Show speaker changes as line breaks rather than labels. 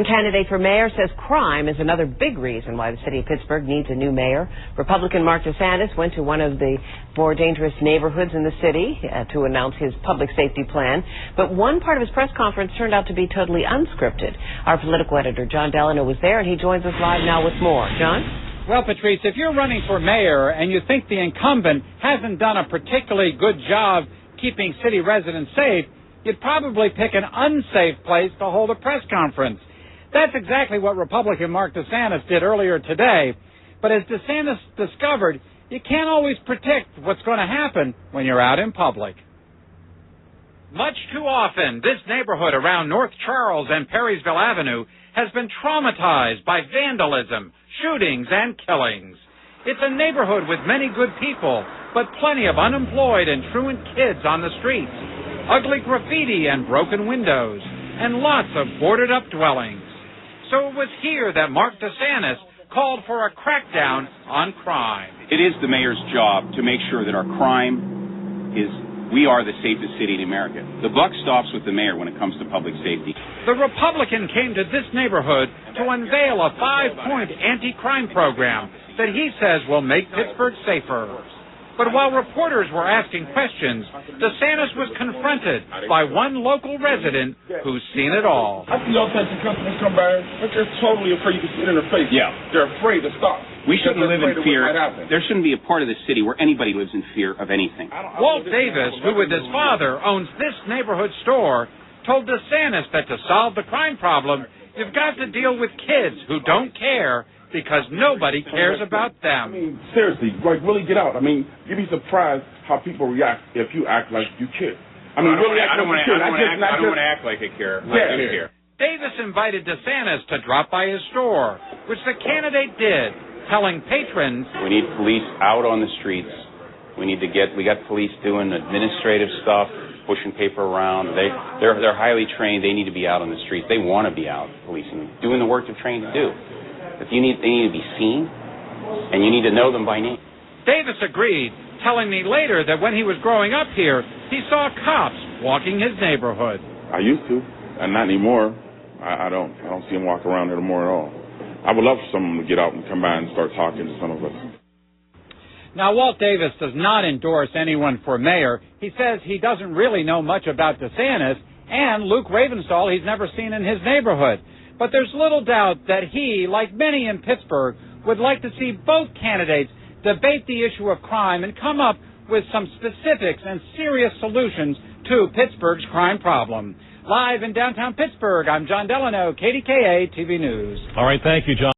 Republican candidate for mayor says crime is another big reason why the city of Pittsburgh needs a new mayor. Republican Mark DeSantis went to one of the more dangerous neighborhoods in the city to announce his public safety plan. But one part of his press conference turned out to be totally unscripted. Our political editor, John Delano, was there, and he joins us live now with more. John?
Well, Patrice, if you're running for mayor and you think the incumbent hasn't done a particularly good job keeping city residents safe, you'd probably pick an unsafe place to hold a press conference. That's exactly what Republican Mark DeSantis did earlier today. But as DeSantis discovered, you can't always predict what's going to happen when you're out in public. Much too often, this neighborhood around North Charles and Perrysville Avenue has been traumatized by vandalism, shootings, and killings. It's a neighborhood with many good people, but plenty of unemployed and truant kids on the streets, ugly graffiti and broken windows, and lots of boarded-up dwellings. So it was here that Mark DeSantis called for a crackdown on crime.
It is the mayor's job to make sure that our crime we are the safest city in America. The buck stops with the mayor when it comes to public safety.
The Republican came to this neighborhood to unveil a 5-point anti-crime program that he says will make Pittsburgh safer. But while reporters were asking questions, DeSantis was confronted by one local resident who's seen it all.
I see all types of customers come by, but they're totally afraid to sit in their face.
Yeah.
They're afraid to stop.
We shouldn't live in fear. There shouldn't be a part of the city where anybody lives in fear of anything.
Walt Davis, who with his father owns this neighborhood store, told DeSantis that to solve the crime problem, you've got to deal with kids who don't care because nobody cares about them.
I mean, seriously, really get out. I mean, you'd be surprised how people react if you act like you care. I mean,
I don't want to act like I care.
Davis invited DeSantis to drop by his store, which the candidate did, telling patrons,
we need police out on the streets. We got police doing administrative stuff, pushing paper around. They're highly trained. They need to be out on the streets. They want to be out policing, doing the work they're trained to do. But they need to be seen, and you need to know them by name.
Davis agreed, telling me later that when he was growing up here, he saw cops walking his neighborhood.
I used to, and not anymore. I don't see them walk around anymore at all. I would love for someone to get out and come by and start talking to some of us.
Now, Walt Davis does not endorse anyone for mayor. He says he doesn't really know much about DeSantis, and Luke Ravenstall he's never seen in his neighborhood. But there's little doubt that he, like many in Pittsburgh, would like to see both candidates debate the issue of crime and come up with some specifics and serious solutions to Pittsburgh's crime problem. Live in downtown Pittsburgh, I'm John Delano, KDKA TV News.
All right, thank you, John.